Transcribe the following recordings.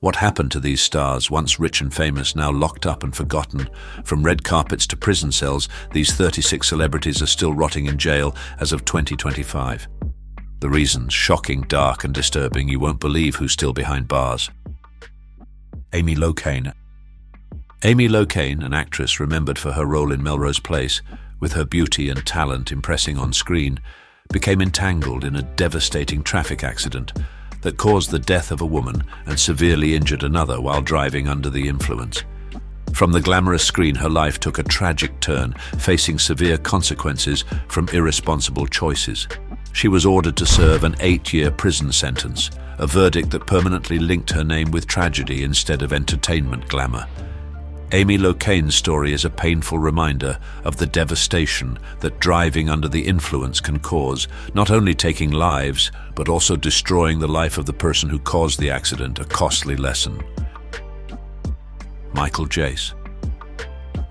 What happened to these stars, once rich and famous, now locked up and forgotten? From red carpets to prison cells, these 36 celebrities are still rotting in jail as of 2025. The reasons, shocking, dark and disturbing. You won't believe who's still behind bars. Amy Locane. Amy Locane, an actress remembered for her role in Melrose Place, with her beauty and talent impressing on screen, became entangled in a devastating traffic accident that caused the death of a woman and severely injured another while driving under the influence. From the glamorous screen, her life took a tragic turn, facing severe consequences from irresponsible choices. She was ordered to serve an 8-year prison sentence, a verdict that permanently linked her name with tragedy instead of entertainment glamour. Amy Locane's story is a painful reminder of the devastation that driving under the influence can cause, not only taking lives, but also destroying the life of the person who caused the accident, a costly lesson. Michael Jace.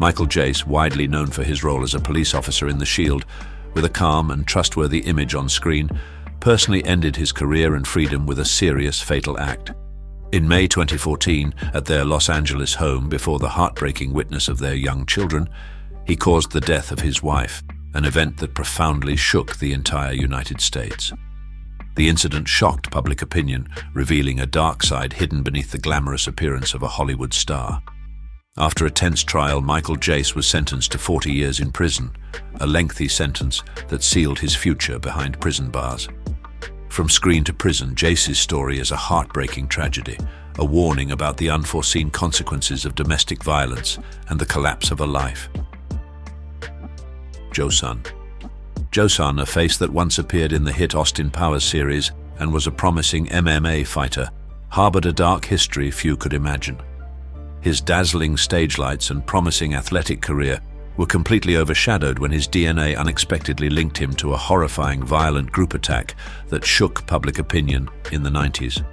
Michael Jace, widely known for his role as a police officer in The Shield, with a calm and trustworthy image on screen, personally ended his career and freedom with a serious fatal act. In May 2014, at their Los Angeles home before the heartbreaking witness of their young children, he caused the death of his wife, an event that profoundly shook the entire United States. The incident shocked public opinion, revealing a dark side hidden beneath the glamorous appearance of a Hollywood star. After a tense trial, Michael Jace was sentenced to 40 years in prison, a lengthy sentence that sealed his future behind prison bars. From screen to prison, Jace's story is a heartbreaking tragedy, a warning about the unforeseen consequences of domestic violence and the collapse of a life. Jo Sun. Jo Sun, a face that once appeared in the hit Austin Powers series and was a promising MMA fighter, harbored a dark history few could imagine. His dazzling stage lights and promising athletic career were completely overshadowed when his DNA unexpectedly linked him to a horrifying violent group attack that shook public opinion in the 90s.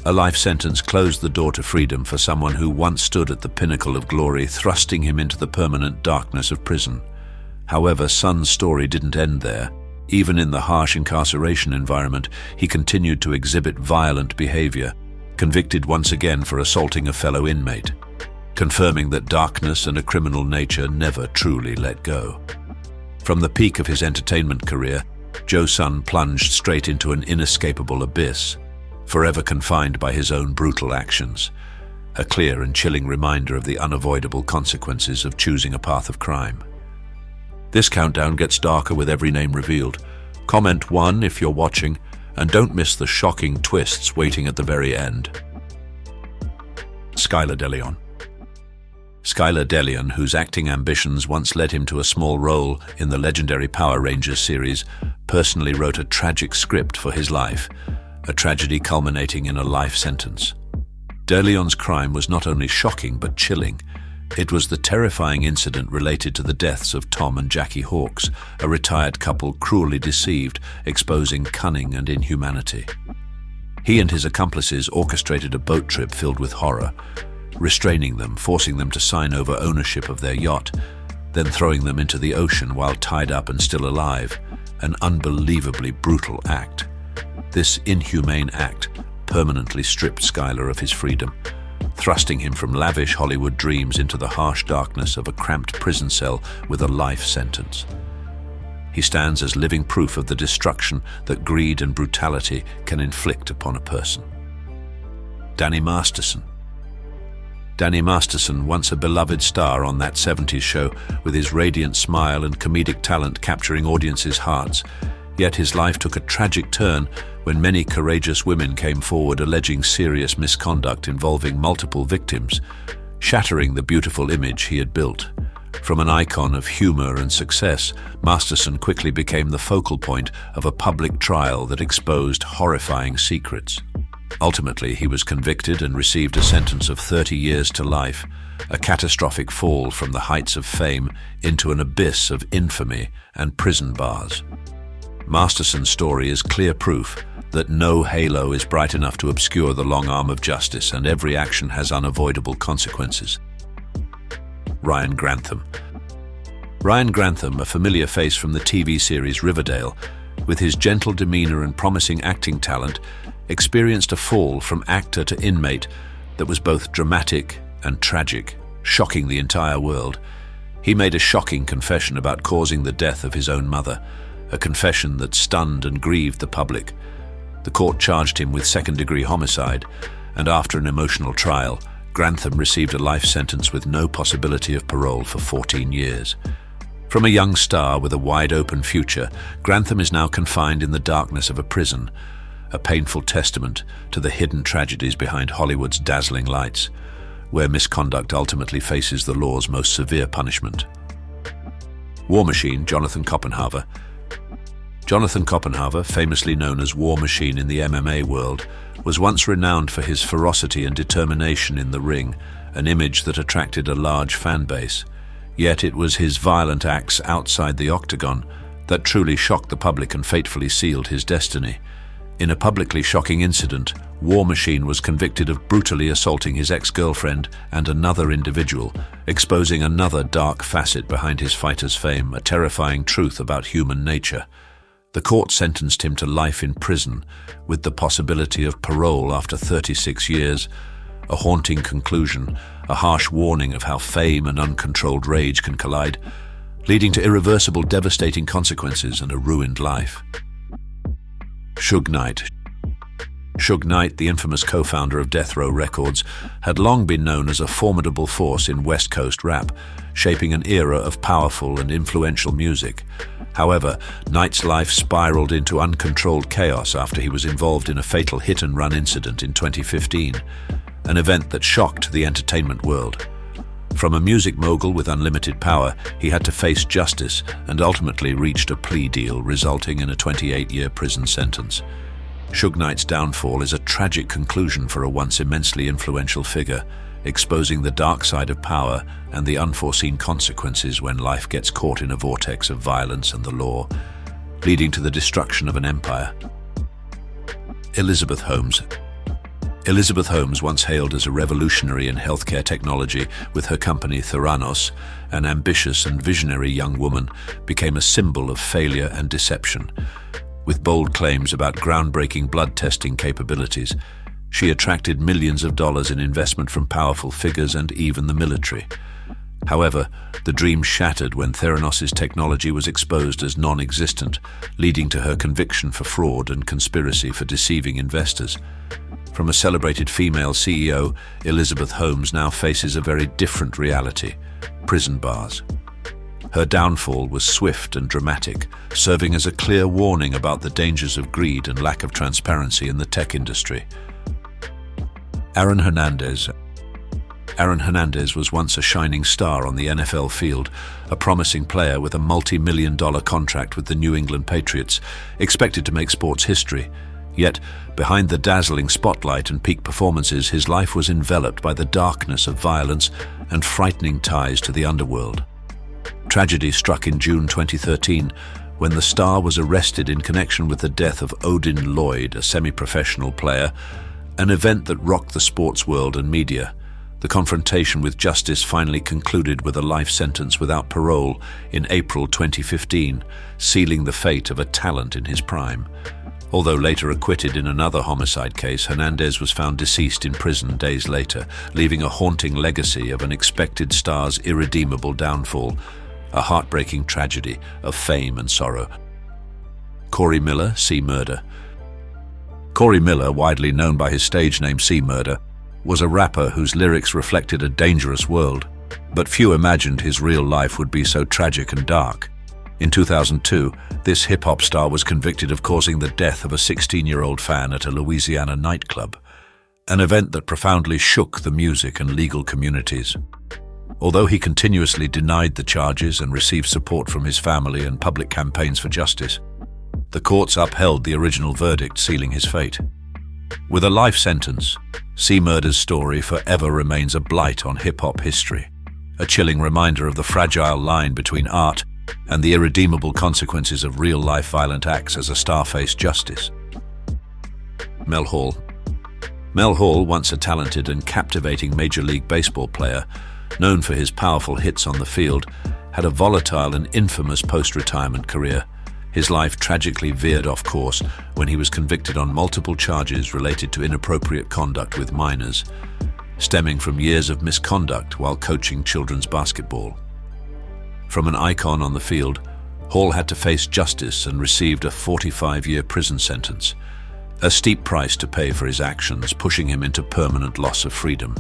A life sentence closed the door to freedom for someone who once stood at the pinnacle of glory, thrusting him into the permanent darkness of prison. However, Sun's story didn't end there. Even in the harsh incarceration environment, he continued to exhibit violent behavior, convicted once again for assaulting a fellow inmate, confirming that darkness and a criminal nature never truly let go. From the peak of his entertainment career, Jo Sun plunged straight into an inescapable abyss, forever confined by his own brutal actions, a clear and chilling reminder of the unavoidable consequences of choosing a path of crime. This countdown gets darker with every name revealed. Comment 1 if you're watching, and don't miss the shocking twists waiting at the very end. Skylar Deion. Skylar Deion, whose acting ambitions once led him to a small role in the legendary Power Rangers series, personally wrote a tragic script for his life, a tragedy culminating in a life sentence. Deion's crime was not only shocking but chilling. It was the terrifying incident related to the deaths of Tom and Jackie Hawkes, a retired couple cruelly deceived, exposing cunning and inhumanity. He and his accomplices orchestrated a boat trip filled with horror, restraining them, forcing them to sign over ownership of their yacht, then throwing them into the ocean while tied up and still alive, an unbelievably brutal act. This inhumane act permanently stripped Skylar of his freedom, thrusting him from lavish Hollywood dreams into the harsh darkness of a cramped prison cell with a life sentence. He stands as living proof of the destruction that greed and brutality can inflict upon a person. Danny Masterson. Danny Masterson, once a beloved star on That 70s Show, with his radiant smile and comedic talent capturing audiences' hearts, yet his life took a tragic turn when many courageous women came forward alleging serious misconduct involving multiple victims, shattering the beautiful image he had built. From an icon of humor and success, Masterson quickly became the focal point of a public trial that exposed horrifying secrets. Ultimately, he was convicted and received a sentence of 30 years to life, a catastrophic fall from the heights of fame into an abyss of infamy and prison bars. Masterson's story is clear proof that no halo is bright enough to obscure the long arm of justice, and every action has unavoidable consequences. Ryan Grantham. Ryan Grantham, a familiar face from the TV series Riverdale, with his gentle demeanor and promising acting talent, experienced a fall from actor to inmate that was both dramatic and tragic, shocking the entire world. He made a shocking confession about causing the death of his own mother, a confession that stunned and grieved the public. The court charged him with second-degree homicide, and after an emotional trial, Grantham received a life sentence with no possibility of parole for 14 years. From a young star with a wide-open future, Grantham is now confined in the darkness of a prison, a painful testament to the hidden tragedies behind Hollywood's dazzling lights, where misconduct ultimately faces the law's most severe punishment. War Machine Jonathan Copenhaver. Jonathan Copenhaver, famously known as War Machine in the MMA world, was once renowned for his ferocity and determination in the ring, an image that attracted a large fan base. Yet it was his violent acts outside the octagon that truly shocked the public and fatefully sealed his destiny. In a publicly shocking incident, War Machine was convicted of brutally assaulting his ex-girlfriend and another individual, exposing another dark facet behind his fighter's fame, a terrifying truth about human nature. The court sentenced him to life in prison, with the possibility of parole after 36 years, a haunting conclusion, a harsh warning of how fame and uncontrolled rage can collide, leading to irreversible, devastating consequences and a ruined life. Suge Knight. Suge Knight, the infamous co-founder of Death Row Records, had long been known as a formidable force in West Coast rap, shaping an era of powerful and influential music. However, Knight's life spiraled into uncontrolled chaos after he was involved in a fatal hit-and-run incident in 2015, an event that shocked the entertainment world. From a music mogul with unlimited power, he had to face justice and ultimately reached a plea deal resulting in a 28-year prison sentence. Suge Knight's downfall is a tragic conclusion for a once immensely influential figure, exposing the dark side of power and the unforeseen consequences when life gets caught in a vortex of violence and the law, leading to the destruction of an empire. Elizabeth Holmes. Elizabeth Holmes, once hailed as a revolutionary in healthcare technology with her company Theranos, an ambitious and visionary young woman, became a symbol of failure and deception. With bold claims about groundbreaking blood testing capabilities, she attracted millions of dollars in investment from powerful figures and even the military. However, the dream shattered when Theranos' technology was exposed as non-existent, leading to her conviction for fraud and conspiracy for deceiving investors. From a celebrated female CEO, Elizabeth Holmes now faces a very different reality: prison bars. Her downfall was swift and dramatic, serving as a clear warning about the dangers of greed and lack of transparency in the tech industry. Aaron Hernandez. Aaron Hernandez was once a shining star on the NFL field, a promising player with a multi-million-dollar contract with the New England Patriots, expected to make sports history. Yet, behind the dazzling spotlight and peak performances, his life was enveloped by the darkness of violence and frightening ties to the underworld. Tragedy struck in June 2013 when the star was arrested in connection with the death of Odin Lloyd, a semi-professional player, an event that rocked the sports world and media. The confrontation with justice finally concluded with a life sentence without parole in April 2015, sealing the fate of a talent in his prime. Although later acquitted in another homicide case, Hernandez was found deceased in prison days later, leaving a haunting legacy of an expected star's irredeemable downfall, a heartbreaking tragedy of fame and sorrow. Corey Miller, C Murder. Corey Miller, widely known by his stage name C Murder, was a rapper whose lyrics reflected a dangerous world, but few imagined his real life would be so tragic and dark. In 2002, this hip-hop star was convicted of causing the death of a 16-year-old fan at a Louisiana nightclub, an event that profoundly shook the music and legal communities. Although he continuously denied the charges and received support from his family and public campaigns for justice, the courts upheld the original verdict, sealing his fate. With a life sentence, C Murder's story forever remains a blight on hip-hop history, a chilling reminder of the fragile line between art and the irredeemable consequences of real-life violent acts as a star faced justice. Mel Hall. Mel Hall, once a talented and captivating Major League Baseball player, known for his powerful hits on the field, had a volatile and infamous post-retirement career. His life tragically veered off course when he was convicted on multiple charges related to inappropriate conduct with minors, stemming from years of misconduct while coaching children's basketball. From an icon on the field, Hall had to face justice and received a 45-year prison sentence, a steep price to pay for his actions, pushing him into permanent loss of freedom.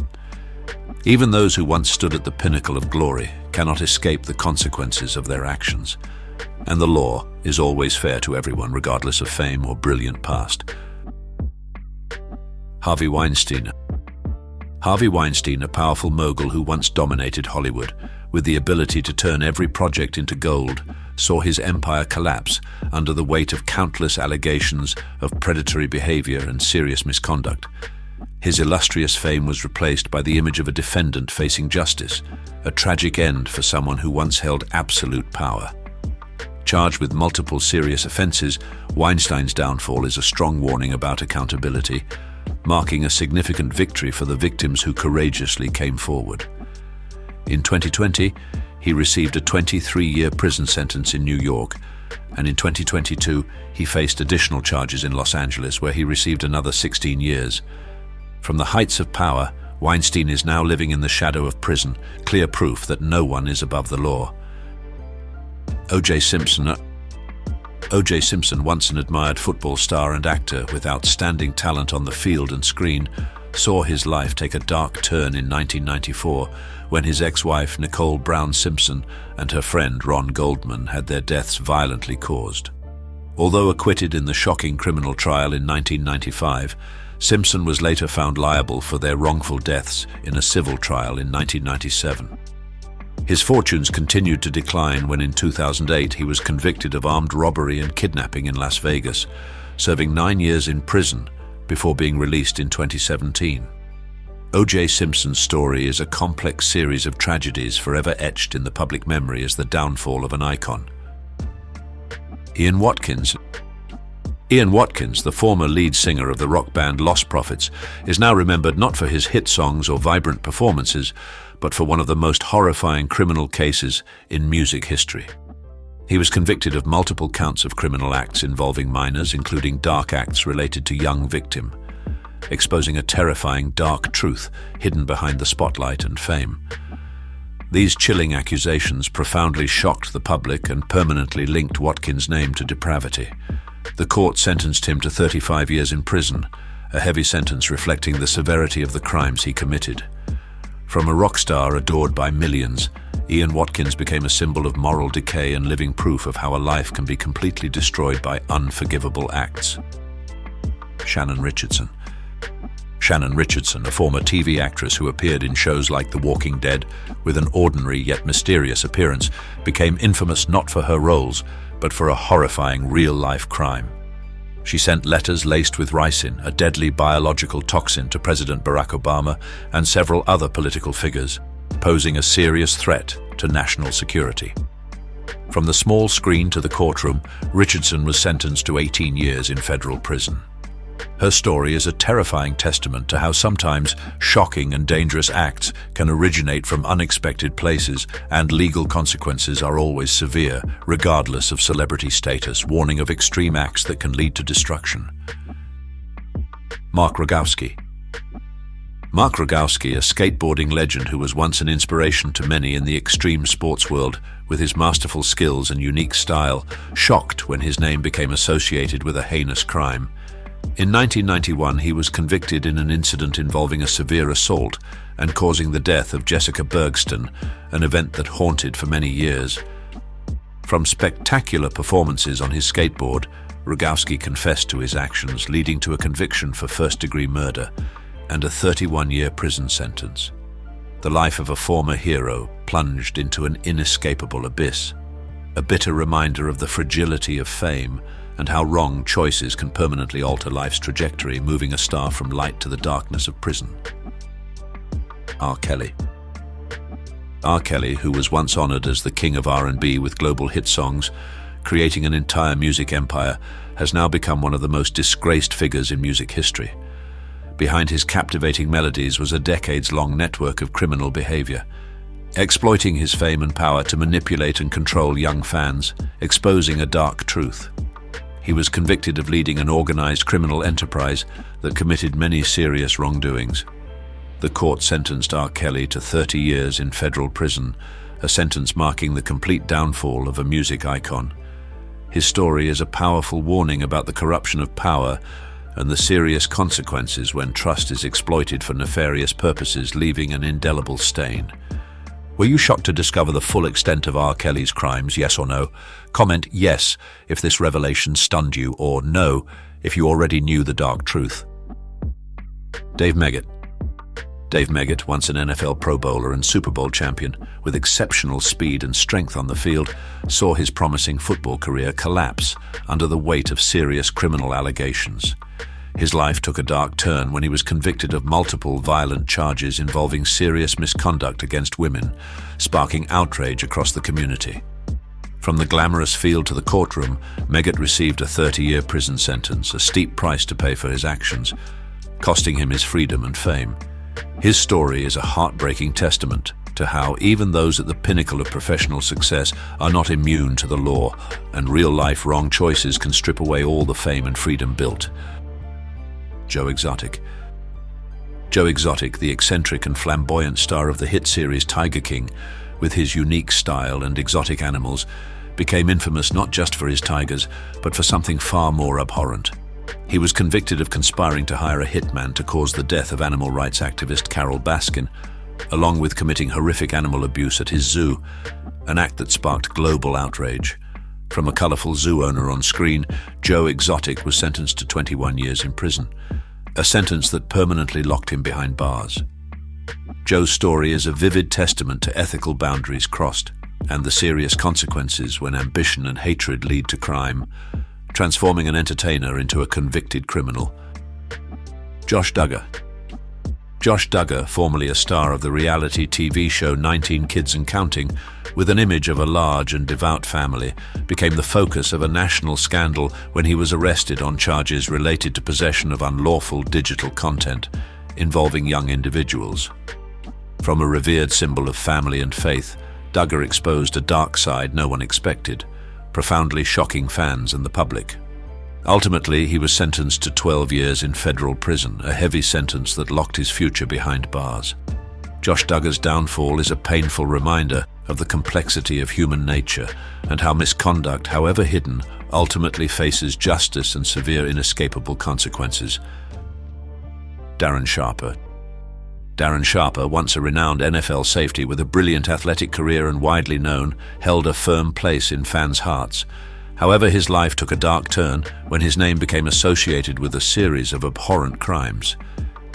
Even those who once stood at the pinnacle of glory cannot escape the consequences of their actions, and the law is always fair to everyone, regardless of fame or brilliant past. Harvey Weinstein. Harvey Weinstein, a powerful mogul who once dominated Hollywood, with the ability to turn every project into gold, saw his empire collapse under the weight of countless allegations of predatory behavior and serious misconduct. His illustrious fame was replaced by the image of a defendant facing justice, a tragic end for someone who once held absolute power. Charged with multiple serious offenses, Weinstein's downfall is a strong warning about accountability, marking a significant victory for the victims who courageously came forward. In 2020, he received a 23-year prison sentence in New York, and in 2022, he faced additional charges in Los Angeles, where he received another 16 years. From the heights of power, Weinstein is now living in the shadow of prison, clear proof that no one is above the law. O.J. Simpson. O.J. Simpson, once an admired football star and actor with outstanding talent on the field and screen, saw his life take a dark turn in 1994 when his ex-wife Nicole Brown Simpson and her friend Ron Goldman had their deaths violently caused. Although acquitted in the shocking criminal trial in 1995, Simpson was later found liable for their wrongful deaths in a civil trial in 1997. His fortunes continued to decline when in 2008 he was convicted of armed robbery and kidnapping in Las Vegas, serving 9 years in prison before being released in 2017. O.J. Simpson's story is a complex series of tragedies forever etched in the public memory as the downfall of an icon. Ian Watkins. Ian Watkins, the former lead singer of the rock band Lost Prophets, is now remembered not for his hit songs or vibrant performances, but for one of the most horrifying criminal cases in music history. He was convicted of multiple counts of criminal acts involving minors, including dark acts related to young victim, exposing a terrifying dark truth hidden behind the spotlight and fame. These chilling accusations profoundly shocked the public and permanently linked Watkins' name to depravity. The court sentenced him to 35 years in prison, a heavy sentence reflecting the severity of the crimes he committed. From a rock star adored by millions, Ian Watkins became a symbol of moral decay and living proof of how a life can be completely destroyed by unforgivable acts. Shannon Richardson. Shannon Richardson, a former TV actress who appeared in shows like The Walking Dead with an ordinary yet mysterious appearance, became infamous not for her roles, but for a horrifying real-life crime. She sent letters laced with ricin, a deadly biological toxin, to President Barack Obama and several other political figures, posing a serious threat to national security. From the small screen to the courtroom, Richardson was sentenced to 18 years in federal prison. Her story is a terrifying testament to how sometimes shocking and dangerous acts can originate from unexpected places, and legal consequences are always severe, regardless of celebrity status, warning of extreme acts that can lead to destruction. Mark Rogowski. Mark Rogowski, a skateboarding legend who was once an inspiration to many in the extreme sports world with his masterful skills and unique style, shocked when his name became associated with a heinous crime. In 1991, he was convicted in an incident involving a severe assault and causing the death of Jessica Bergston, an event that haunted for many years. From spectacular performances on his skateboard, Rogowski confessed to his actions, leading to a conviction for first-degree murder and a 31-year prison sentence. The life of a former hero plunged into an inescapable abyss, a bitter reminder of the fragility of fame and how wrong choices can permanently alter life's trajectory, moving a star from light to the darkness of prison. R. Kelly. R. Kelly, who was once honored as the king of R&B with global hit songs, creating an entire music empire, has now become one of the most disgraced figures in music history. Behind his captivating melodies was a decades-long network of criminal behavior. exploiting his fame and power to manipulate and control young fans, exposing a dark truth. He was convicted of leading an organized criminal enterprise that committed many serious wrongdoings. The court sentenced R. Kelly to 30 years in federal prison, a sentence marking the complete downfall of a music icon. His story is a powerful warning about the corruption of power and the serious consequences when trust is exploited for nefarious purposes, leaving an indelible stain. Were you shocked to discover the full extent of R. Kelly's crimes, yes or no? Comment yes if this revelation stunned you, or no if you already knew the dark truth. Dave Meggett. Dave Meggett, once an NFL Pro Bowler and Super Bowl champion, with exceptional speed and strength on the field, saw his promising football career collapse under the weight of serious criminal allegations. His life took a dark turn when he was convicted of multiple violent charges involving serious misconduct against women, sparking outrage across the community. From the glamorous field to the courtroom, Meggett received a 30-year prison sentence, a steep price to pay for his actions, costing him his freedom and fame. His story is a heartbreaking testament to how even those at the pinnacle of professional success are not immune to the law, and real-life wrong choices can strip away all the fame and freedom built. Joe Exotic. Joe Exotic, the eccentric and flamboyant star of the hit series Tiger King, with his unique style and exotic animals, became infamous not just for his tigers, but for something far more abhorrent. He was convicted of conspiring to hire a hitman to cause the death of animal rights activist Carol Baskin, along with committing horrific animal abuse at his zoo, an act that sparked global outrage. From a colorful zoo owner on screen, Joe Exotic was sentenced to 21 years in prison, a sentence that permanently locked him behind bars. Joe's story is a vivid testament to ethical boundaries crossed and the serious consequences when ambition and hatred lead to crime, transforming an entertainer into a convicted criminal. Josh Duggar. Josh Duggar, formerly a star of the reality TV show 19 Kids and Counting, with an image of a large and devout family, became the focus of a national scandal when he was arrested on charges related to possession of unlawful digital content involving young individuals. From a revered symbol of family and faith, Duggar exposed a dark side no one expected, profoundly shocking fans and the public. Ultimately, he was sentenced to 12 years in federal prison, a heavy sentence that locked his future behind bars. Josh Duggar's downfall is a painful reminder of the complexity of human nature and how misconduct, however hidden, ultimately faces justice and severe inescapable consequences. Darren Sharper. Darren Sharper, once a renowned NFL safety with a brilliant athletic career and widely known, held a firm place in fans' hearts. However, his life took a dark turn when his name became associated with a series of abhorrent crimes.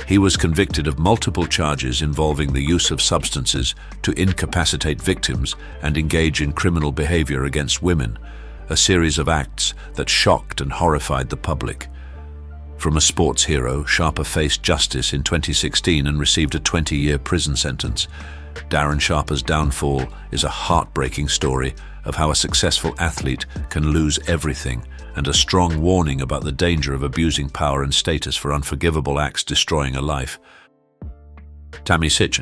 He was convicted of multiple charges involving the use of substances to incapacitate victims and engage in criminal behavior against women, a series of acts that shocked and horrified the public. From a sports hero, Sharper faced justice in 2016 and received a 20-year prison sentence. Darren Sharper's downfall is a heartbreaking story of how a successful athlete can lose everything, and a strong warning about the danger of abusing power and status for unforgivable acts destroying a life. Tammy Sitch.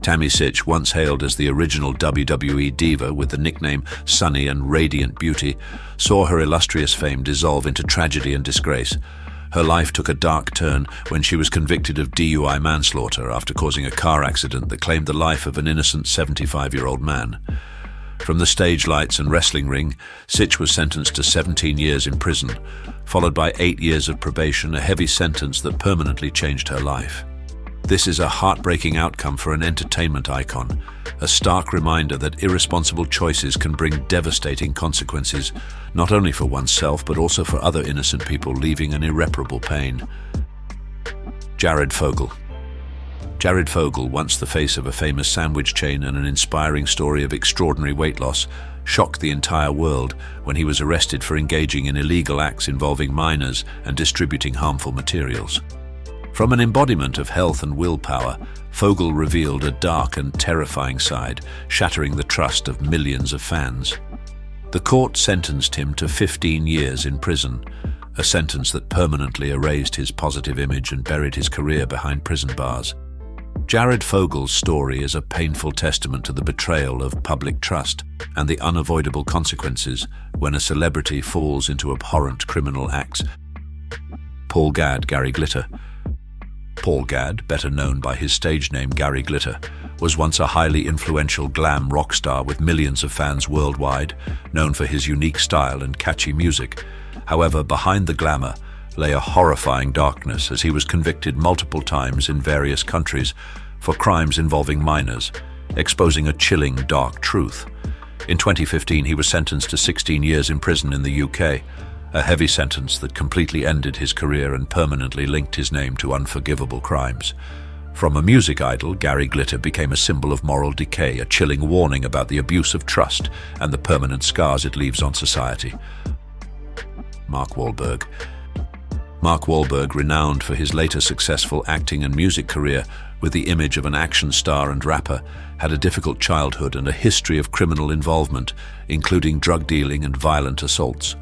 Tammy Sitch, once hailed as the original WWE diva with the nickname Sunny and Radiant Beauty, saw her illustrious fame dissolve into tragedy and disgrace. Her life took a dark turn when she was convicted of DUI manslaughter after causing a car accident that claimed the life of an innocent 75-year-old man. From the stage lights and wrestling ring, Sitch was sentenced to 17 years in prison, followed by 8 years of probation, a heavy sentence that permanently changed her life. This is a heartbreaking outcome for an entertainment icon, a stark reminder that irresponsible choices can bring devastating consequences, not only for oneself but also for other innocent people, leaving an irreparable pain. Jared Fogle. Jared Fogle, once the face of a famous sandwich chain and an inspiring story of extraordinary weight loss, shocked the entire world when he was arrested for engaging in illegal acts involving minors and distributing harmful materials. From an embodiment of health and willpower, Fogle revealed a dark and terrifying side, shattering the trust of millions of fans. The court sentenced him to 15 years in prison, a sentence that permanently erased his positive image and buried his career behind prison bars. Jared Fogel's story is a painful testament to the betrayal of public trust and the unavoidable consequences when a celebrity falls into abhorrent criminal acts. Paul Gadd, Gary Glitter. Paul Gadd, better known by his stage name Gary Glitter, was once a highly influential glam rock star with millions of fans worldwide, known for his unique style and catchy music. However, behind the glamour lay a horrifying darkness, as he was convicted multiple times in various countries for crimes involving minors, exposing a chilling, dark truth. In 2015, he was sentenced to 16 years in prison in the UK, a heavy sentence that completely ended his career and permanently linked his name to unforgivable crimes. From a music idol, Gary Glitter became a symbol of moral decay, a chilling warning about the abuse of trust and the permanent scars it leaves on society. Mark Wahlberg. Mark Wahlberg, renowned for his later successful acting and music career with the image of an action star and rapper, had a difficult childhood and a history of criminal involvement, including drug dealing and violent assaults.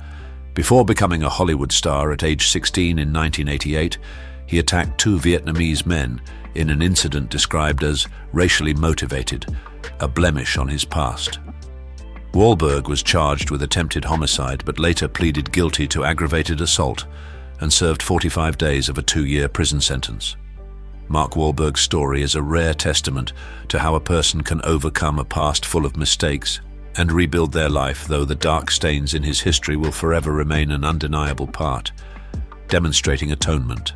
Before becoming a Hollywood star at age 16 in 1988, he attacked 2 Vietnamese men in an incident described as racially motivated, a blemish on his past. Wahlberg was charged with attempted homicide but later pleaded guilty to aggravated assault and served 45 days of a 2-year prison sentence. Mark Wahlberg's story is a rare testament to how a person can overcome a past full of mistakes and rebuild their life, though the dark stains in his history will forever remain an undeniable part, demonstrating atonement.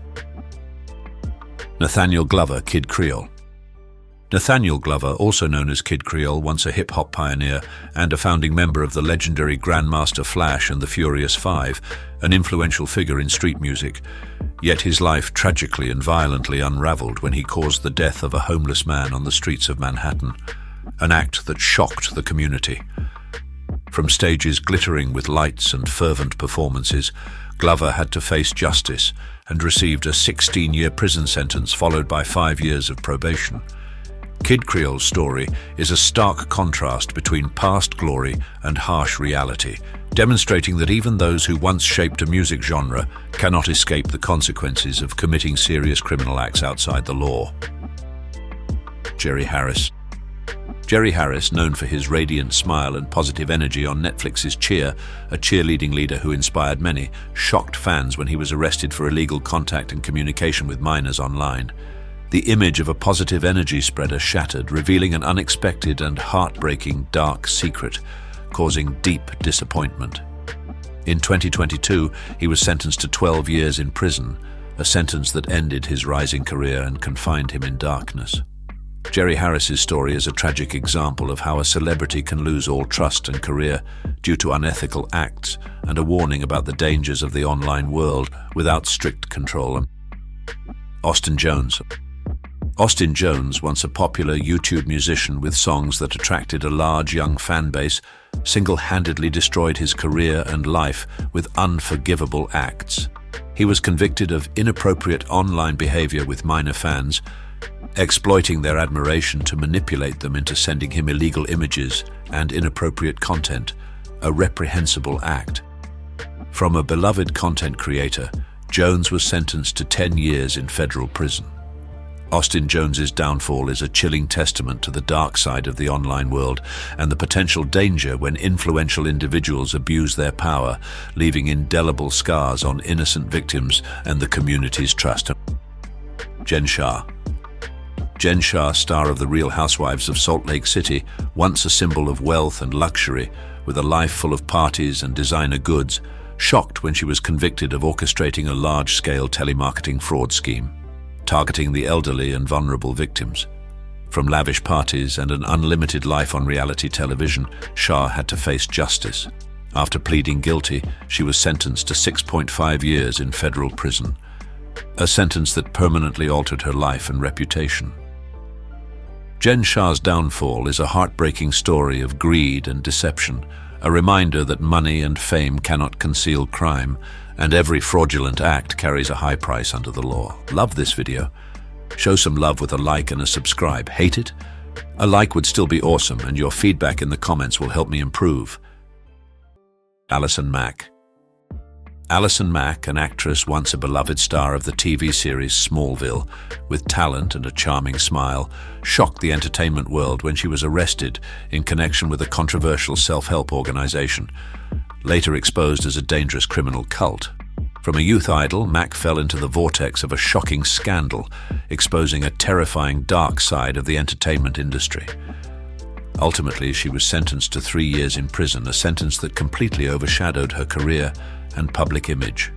Nathaniel Glover, Kid Creole. Nathaniel Glover, also known as Kid Creole, once a hip-hop pioneer and a founding member of the legendary Grandmaster Flash and the Furious Five, an influential figure in street music. Yet his life tragically and violently unraveled when he caused the death of a homeless man on the streets of Manhattan, an act that shocked the community. From stages glittering with lights and fervent performances, Glover had to face justice and received a 16-year prison sentence followed by 5 years of probation. Kid Creole's story is a stark contrast between past glory and harsh reality, demonstrating that even those who once shaped a music genre cannot escape the consequences of committing serious criminal acts outside the law. Jerry Harris. Jerry Harris, known for his radiant smile and positive energy on Netflix's Cheer, a cheerleading leader who inspired many, shocked fans when he was arrested for illegal contact and communication with minors online. The image of a positive energy spreader shattered, revealing an unexpected and heartbreaking dark secret, causing deep disappointment. In 2022, he was sentenced to 12 years in prison, a sentence that ended his rising career and confined him in darkness. Jerry Harris's story is a tragic example of how a celebrity can lose all trust and career due to unethical acts, and a warning about the dangers of the online world without strict control. Austin Jones. Austin Jones, once a popular YouTube musician with songs that attracted a large young fan base, single-handedly destroyed his career and life with unforgivable acts. He was convicted of inappropriate online behavior with minor fans, exploiting their admiration to manipulate them into sending him illegal images and inappropriate content, a reprehensible act. From a beloved content creator, Jones was sentenced to 10 years in federal prison. Austin Jones's downfall is a chilling testament to the dark side of the online world and the potential danger when influential individuals abuse their power, leaving indelible scars on innocent victims and the community's trust. Jen Shah. Jen Shah, star of The Real Housewives of Salt Lake City, once a symbol of wealth and luxury, with a life full of parties and designer goods, shocked when she was convicted of orchestrating a large-scale telemarketing fraud scheme, targeting the elderly and vulnerable victims. From lavish parties and an unlimited life on reality television, Shah had to face justice. After pleading guilty, she was sentenced to 6.5 years in federal prison, a sentence that permanently altered her life and reputation. Jen Shah's downfall is a heartbreaking story of greed and deception, a reminder that money and fame cannot conceal crime, and every fraudulent act carries a high price under the law. Love this video? Show some love with a like and a subscribe. Hate it? A like would still be awesome, and your feedback in the comments will help me improve. Allison Mack. Allison Mack, an actress once a beloved star of the TV series Smallville, with talent and a charming smile, shocked the entertainment world when she was arrested in connection with a controversial self-help organization, later exposed as a dangerous criminal cult. From a youth idol, Mack fell into the vortex of a shocking scandal, exposing a terrifying dark side of the entertainment industry. Ultimately, she was sentenced to 3 years in prison, a sentence that completely overshadowed her career and public image.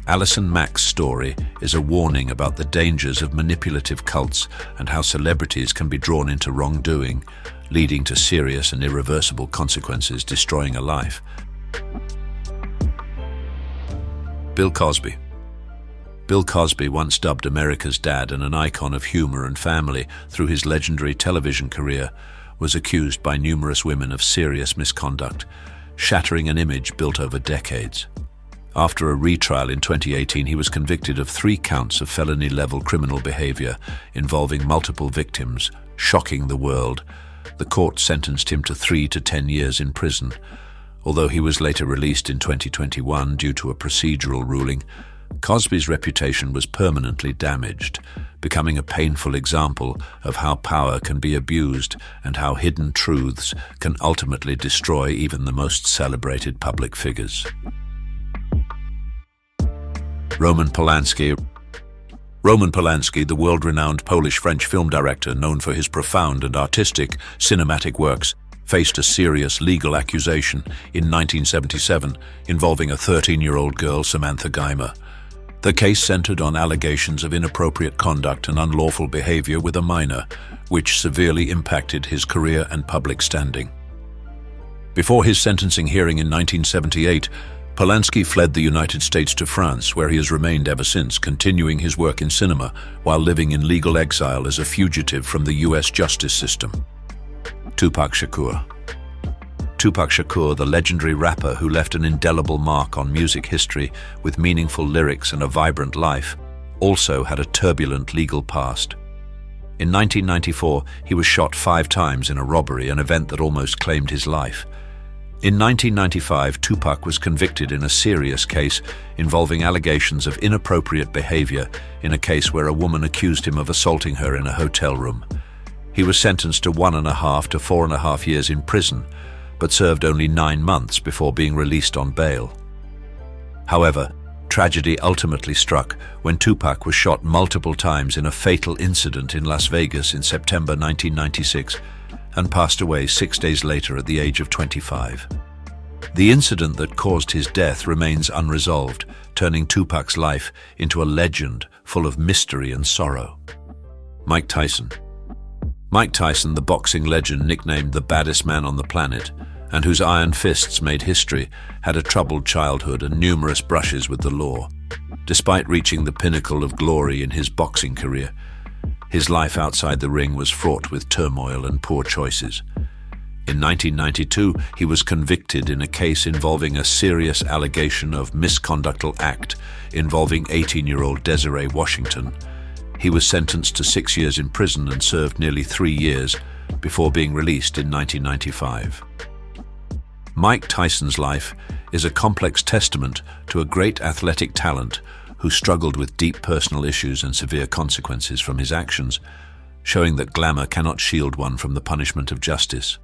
Allison Mack's story is a warning about the dangers of manipulative cults and how celebrities can be drawn into wrongdoing, leading to serious and irreversible consequences, destroying a life. Bill Cosby. Bill Cosby, once dubbed America's dad and an icon of humor and family through his legendary television career, was accused by numerous women of serious misconduct, shattering an image built over decades. After a retrial in 2018, he was convicted of 3 counts of felony-level criminal behavior involving multiple victims, shocking the world. The court sentenced him to 3 to 10 years in prison. Although he was later released in 2021 due to a procedural ruling, Cosby's reputation was permanently damaged, becoming a painful example of how power can be abused and how hidden truths can ultimately destroy even the most celebrated public figures. Roman Polanski. Roman Polanski, the world-renowned Polish-French film director known for his profound and artistic cinematic works, faced a serious legal accusation in 1977 involving a 13-year-old girl, Samantha Geimer. The case centered on allegations of inappropriate conduct and unlawful behavior with a minor, which severely impacted his career and public standing. Before his sentencing hearing in 1978, Polanski fled the United States to France, where he has remained ever since, continuing his work in cinema while living in legal exile as a fugitive from the U.S. justice system. Tupac Shakur. Tupac Shakur, the legendary rapper who left an indelible mark on music history with meaningful lyrics and a vibrant life, also had a turbulent legal past. In 1994, he was shot 5 times in a robbery, an event that almost claimed his life. In 1995, Tupac was convicted in a serious case involving allegations of inappropriate behavior in a case where a woman accused him of assaulting her in a hotel room. He was sentenced to 1.5 to 4.5 years in prison, but served only 9 months before being released on bail. However, tragedy ultimately struck when Tupac was shot multiple times in a fatal incident in Las Vegas in September 1996 and passed away 6 days later at the age of 25. The incident that caused his death remains unresolved, turning Tupac's life into a legend full of mystery and sorrow. Mike Tyson. Mike Tyson, the boxing legend nicknamed the baddest man on the planet, and whose iron fists made history, had a troubled childhood and numerous brushes with the law. Despite reaching the pinnacle of glory in his boxing career, his life outside the ring was fraught with turmoil and poor choices. In 1992, he was convicted in a case involving a serious allegation of misconductal act involving 18-year-old Desiree Washington. He was sentenced to 6 years in prison and served nearly 3 years before being released in 1995. Mike Tyson's life is a complex testament to a great athletic talent who struggled with deep personal issues and severe consequences from his actions, showing that glamour cannot shield one from the punishment of justice.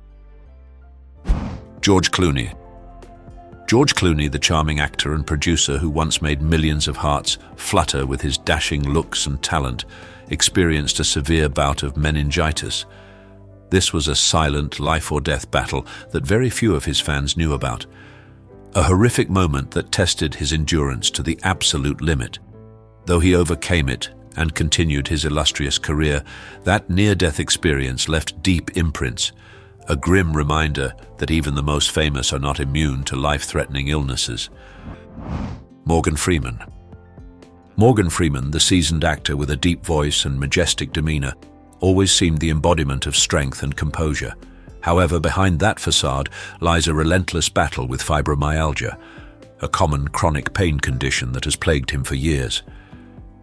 George Clooney. George Clooney, the charming actor and producer who once made millions of hearts flutter with his dashing looks and talent, experienced a severe bout of meningitis. This was a silent life-or-death battle that very few of his fans knew about. A horrific moment that tested his endurance to the absolute limit. Though he overcame it and continued his illustrious career, that near-death experience left deep imprints, a grim reminder that even the most famous are not immune to life-threatening illnesses. Morgan Freeman. Morgan Freeman, the seasoned actor with a deep voice and majestic demeanor, always seemed the embodiment of strength and composure. However, behind that facade lies a relentless battle with fibromyalgia, a common chronic pain condition that has plagued him for years.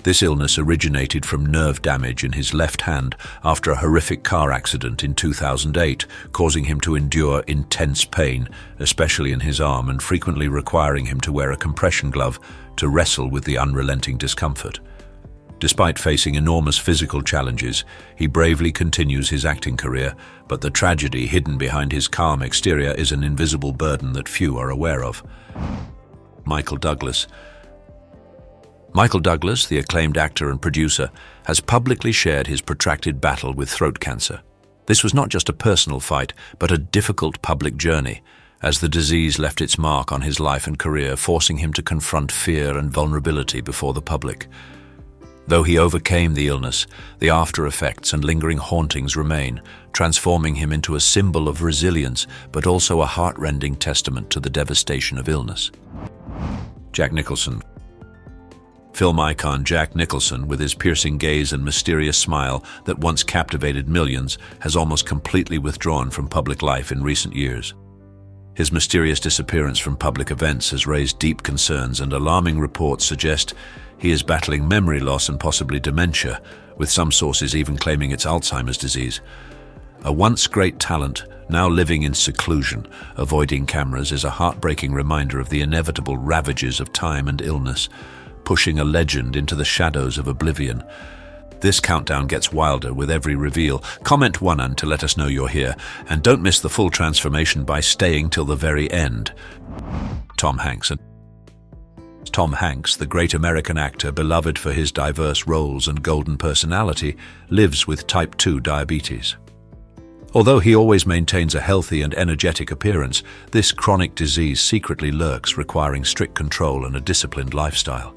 This illness originated from nerve damage in his left hand after a horrific car accident in 2008, causing him to endure intense pain, especially in his arm, and frequently requiring him to wear a compression glove to wrestle with the unrelenting discomfort. Despite facing enormous physical challenges, he bravely continues his acting career, but the tragedy hidden behind his calm exterior is an invisible burden that few are aware of. Michael Douglas. Michael Douglas, the acclaimed actor and producer, has publicly shared his protracted battle with throat cancer. This was not just a personal fight, but a difficult public journey, as the disease left its mark on his life and career, forcing him to confront fear and vulnerability before the public. Though he overcame the illness, the after effects and lingering hauntings remain, transforming him into a symbol of resilience, but also a heart-rending testament to the devastation of illness. Jack Nicholson. Film icon Jack Nicholson, with his piercing gaze and mysterious smile that once captivated millions, has almost completely withdrawn from public life in recent years. His mysterious disappearance from public events has raised deep concerns, and alarming reports suggest he is battling memory loss and possibly dementia, with some sources even claiming it's Alzheimer's disease. A once great talent, now living in seclusion, avoiding cameras, is a heartbreaking reminder of the inevitable ravages of time and illness, pushing a legend into the shadows of oblivion. This countdown gets wilder with every reveal. Comment 1 to let us know you're here, and don't miss the full transformation by staying till the very end. Tom Hanks. Tom Hanks, the great American actor beloved for his diverse roles and golden personality, lives with type 2 diabetes. Although he always maintains a healthy and energetic appearance, this chronic disease secretly lurks, requiring strict control and a disciplined lifestyle.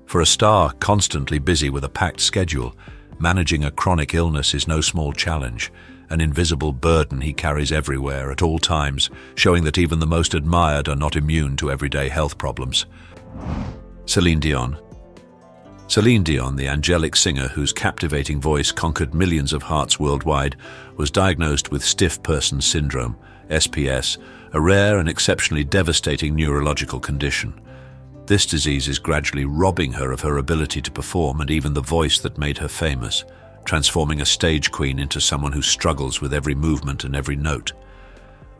For a star constantly busy with a packed schedule, managing a chronic illness is no small challenge, an invisible burden he carries everywhere at all times, showing that even the most admired are not immune to everyday health problems. Celine Dion. Celine Dion, the angelic singer whose captivating voice conquered millions of hearts worldwide, was diagnosed with stiff person syndrome, SPS, a rare and exceptionally devastating neurological condition. This disease is gradually robbing her of her ability to perform and even the voice that made her famous, transforming a stage queen into someone who struggles with every movement and every note.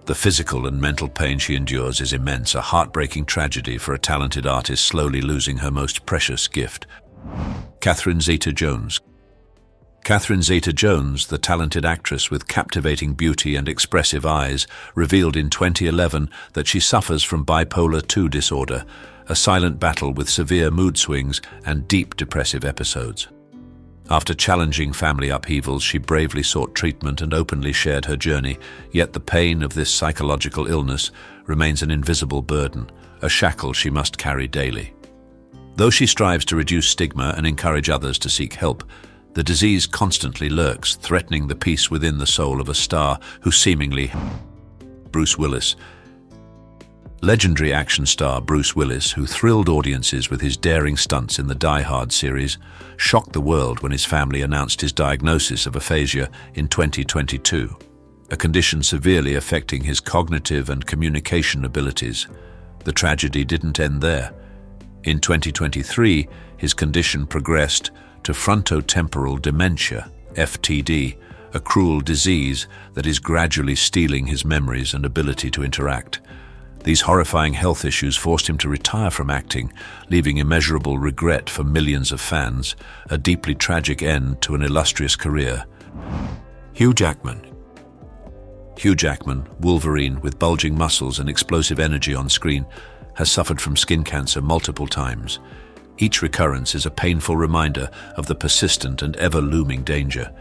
The physical and mental pain she endures is immense, a heartbreaking tragedy for a talented artist slowly losing her most precious gift. Catherine Zeta-Jones. Catherine Zeta-Jones, the talented actress with captivating beauty and expressive eyes, revealed in 2011 that she suffers from bipolar II disorder, a silent battle with severe mood swings and deep depressive episodes. After challenging family upheavals, she bravely sought treatment and openly shared her journey, yet the pain of this psychological illness remains an invisible burden, a shackle she must carry daily. Though she strives to reduce stigma and encourage others to seek help, the disease constantly lurks, threatening the peace within the soul of a star who seemingly... Bruce Willis. Legendary action star Bruce Willis, who thrilled audiences with his daring stunts in the Die Hard series, shocked the world when his family announced his diagnosis of aphasia in 2022, a condition severely affecting his cognitive and communication abilities. The tragedy didn't end there. In 2023, his condition progressed to frontotemporal dementia, FTD, a cruel disease that is gradually stealing his memories and ability to interact. These horrifying health issues forced him to retire from acting, leaving immeasurable regret for millions of fans, a deeply tragic end to an illustrious career. Hugh Jackman. Hugh Jackman, Wolverine with bulging muscles and explosive energy on screen, has suffered from skin cancer multiple times. Each recurrence is a painful reminder of the persistent and ever-looming danger,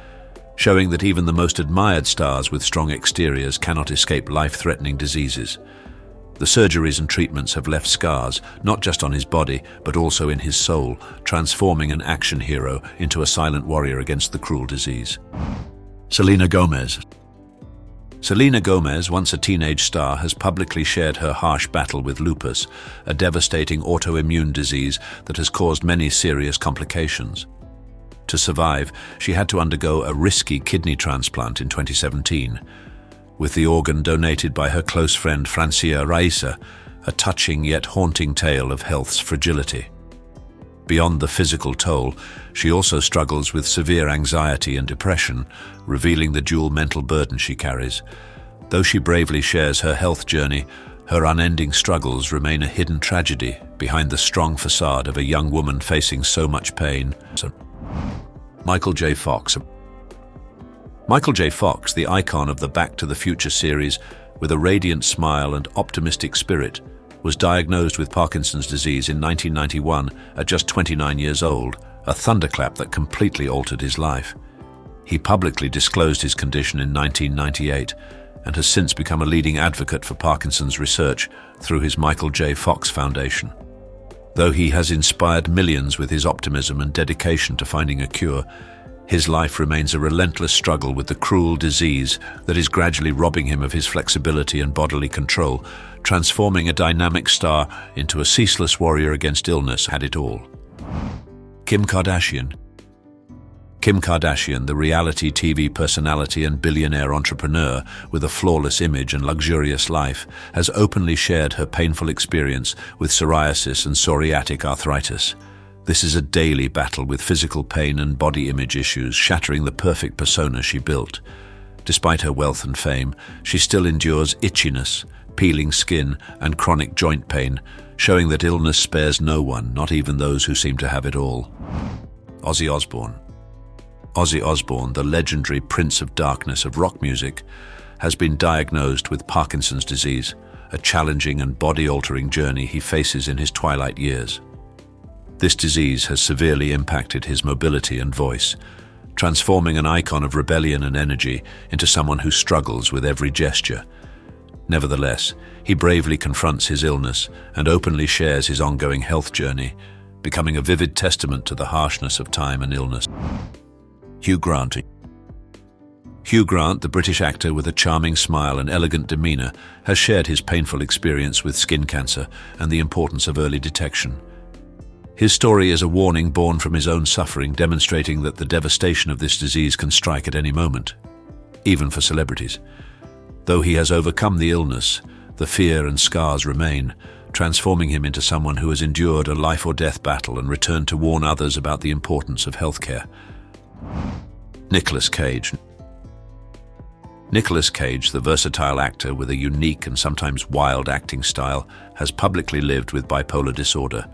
showing that even the most admired stars with strong exteriors cannot escape life-threatening diseases. The surgeries and treatments have left scars, not just on his body, but also in his soul, transforming an action hero into a silent warrior against the cruel disease. Selena Gomez. Selena Gomez, once a teenage star, has publicly shared her harsh battle with lupus, a devastating autoimmune disease that has caused many serious complications. To survive, she had to undergo a risky kidney transplant in 2017. With the organ donated by her close friend Francia Raisa, a touching yet haunting tale of health's fragility. Beyond the physical toll, she also struggles with severe anxiety and depression, revealing the dual mental burden she carries. Though she bravely shares her health journey, her unending struggles remain a hidden tragedy behind the strong facade of a young woman facing so much pain. Michael J. Fox. Michael J. Fox, the icon of the Back to the Future series, with a radiant smile and optimistic spirit, was diagnosed with Parkinson's disease in 1991 at just 29 years old, a thunderclap that completely altered his life. He publicly disclosed his condition in 1998 and has since become a leading advocate for Parkinson's research through his Michael J. Fox Foundation. Though he has inspired millions with his optimism and dedication to finding a cure, his life remains a relentless struggle with the cruel disease that is gradually robbing him of his flexibility and bodily control, transforming a dynamic star into a ceaseless warrior against illness. Had it all. Kim Kardashian. Kim Kardashian, the reality TV personality and billionaire entrepreneur with a flawless image and luxurious life, has openly shared her painful experience with psoriasis and psoriatic arthritis. This is a daily battle with physical pain and body image issues, shattering the perfect persona she built. Despite her wealth and fame, she still endures itchiness, peeling skin, and chronic joint pain, showing that illness spares no one, not even those who seem to have it all. Ozzy Osbourne. Ozzy Osbourne, the legendary Prince of Darkness of rock music, has been diagnosed with Parkinson's disease, a challenging and body-altering journey he faces in his twilight years. This disease has severely impacted his mobility and voice, transforming an icon of rebellion and energy into someone who struggles with every gesture. Nevertheless, he bravely confronts his illness and openly shares his ongoing health journey, becoming a vivid testament to the harshness of time and illness. Hugh Grant. Hugh Grant, the British actor with a charming smile and elegant demeanor, has shared his painful experience with skin cancer and the importance of early detection. His story is a warning born from his own suffering, demonstrating that the devastation of this disease can strike at any moment, even for celebrities. Though he has overcome the illness, the fear and scars remain, transforming him into someone who has endured a life-or-death battle and returned to warn others about the importance of healthcare. Nicolas Cage. Nicolas Cage, the versatile actor with a unique and sometimes wild acting style, has publicly lived with bipolar disorder.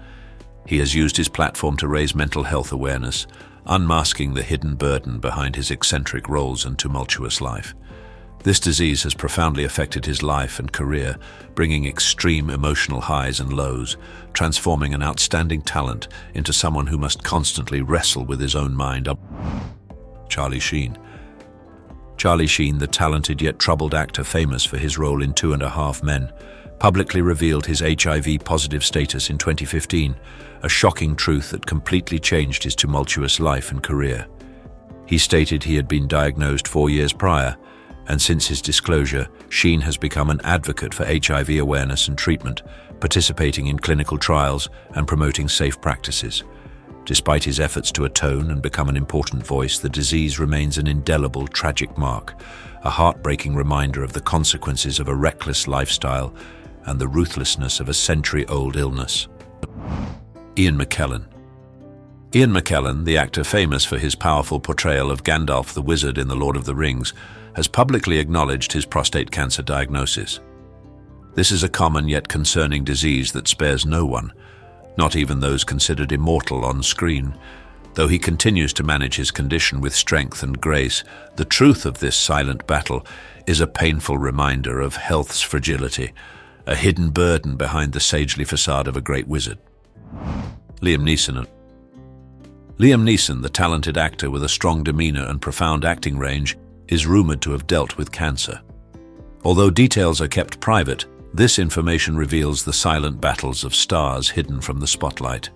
He has used his platform to raise mental health awareness, unmasking the hidden burden behind his eccentric roles and tumultuous life. This disease has profoundly affected his life and career, bringing extreme emotional highs and lows, transforming an outstanding talent into someone who must constantly wrestle with his own mind. Charlie Sheen. Charlie Sheen, the talented yet troubled actor famous for his role in 2.5 Men, publicly revealed his HIV-positive status in 2015, a shocking truth that completely changed his tumultuous life and career. He stated he had been diagnosed 4 years prior, and since his disclosure, Sheen has become an advocate for HIV awareness and treatment, participating in clinical trials and promoting safe practices. Despite his efforts to atone and become an important voice, the disease remains an indelible, tragic mark, a heartbreaking reminder of the consequences of a reckless lifestyle and the ruthlessness of a century-old illness. Ian McKellen. Ian McKellen, the actor famous for his powerful portrayal of Gandalf the Wizard in The Lord of the Rings, has publicly acknowledged his prostate cancer diagnosis. This is a common yet concerning disease that spares no one, not even those considered immortal on screen. Though he continues to manage his condition with strength and grace, the truth of this silent battle is a painful reminder of health's fragility, a hidden burden behind the sagely facade of a great wizard. Liam Neeson. Liam Neeson, the talented actor with a strong demeanor and profound acting range, is rumored to have dealt with cancer. Although details are kept private, this information reveals the silent battles of stars hidden from the spotlight.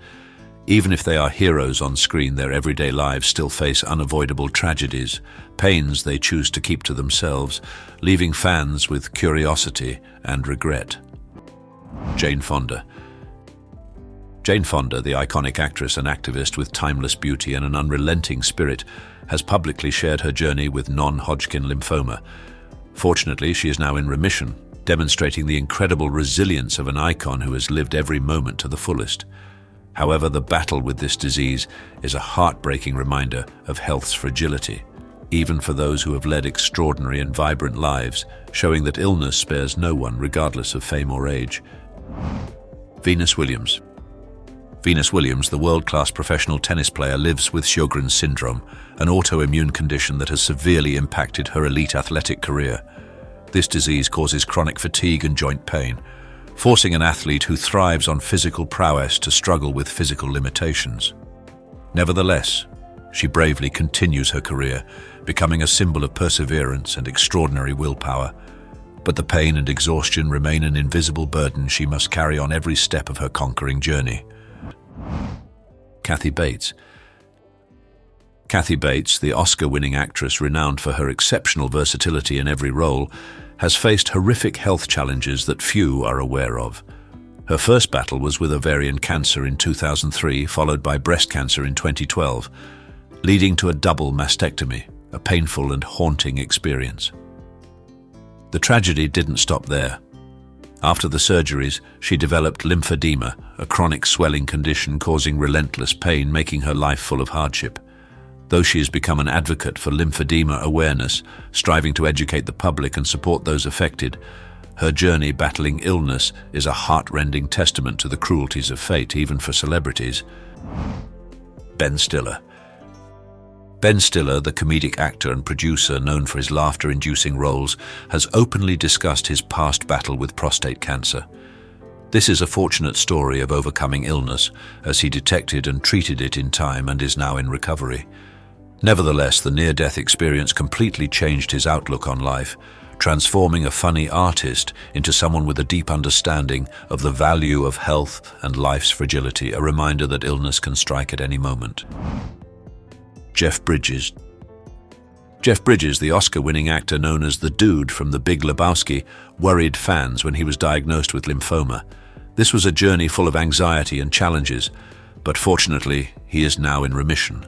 Even if they are heroes on screen, their everyday lives still face unavoidable tragedies, pains they choose to keep to themselves, leaving fans with curiosity and regret. Jane Fonda. Jane Fonda, the iconic actress and activist with timeless beauty and an unrelenting spirit, has publicly shared her journey with non-Hodgkin lymphoma. Fortunately, she is now in remission, demonstrating the incredible resilience of an icon who has lived every moment to the fullest. However, the battle with this disease is a heartbreaking reminder of health's fragility, even for those who have led extraordinary and vibrant lives, showing that illness spares no one regardless of fame or age. Venus Williams. Venus Williams, the world-class professional tennis player, lives with Sjogren's syndrome, an autoimmune condition that has severely impacted her elite athletic career. This disease causes chronic fatigue and joint pain, forcing an athlete who thrives on physical prowess to struggle with physical limitations. Nevertheless, she bravely continues her career, becoming a symbol of perseverance and extraordinary willpower. But the pain and exhaustion remain an invisible burden she must carry on every step of her conquering journey. Kathy Bates. Kathy Bates, the Oscar-winning actress renowned for her exceptional versatility in every role, has faced horrific health challenges that few are aware of. Her first battle was with ovarian cancer in 2003, followed by breast cancer in 2012, leading to a double mastectomy, a painful and haunting experience. The tragedy didn't stop there. After the surgeries, she developed lymphedema, a chronic swelling condition causing relentless pain, making her life full of hardship. Though she has become an advocate for lymphedema awareness, striving to educate the public and support those affected, her journey battling illness is a heart-rending testament to the cruelties of fate, even for celebrities. Ben Stiller. Ben Stiller, the comedic actor and producer known for his laughter-inducing roles, has openly discussed his past battle with prostate cancer. This is a fortunate story of overcoming illness, as he detected and treated it in time and is now in recovery. Nevertheless, the near-death experience completely changed his outlook on life, transforming a funny artist into someone with a deep understanding of the value of health and life's fragility, a reminder that illness can strike at any moment. Jeff Bridges. Jeff Bridges, the Oscar-winning actor known as the Dude from The Big Lebowski, worried fans when he was diagnosed with lymphoma. This was a journey full of anxiety and challenges, but fortunately, he is now in remission.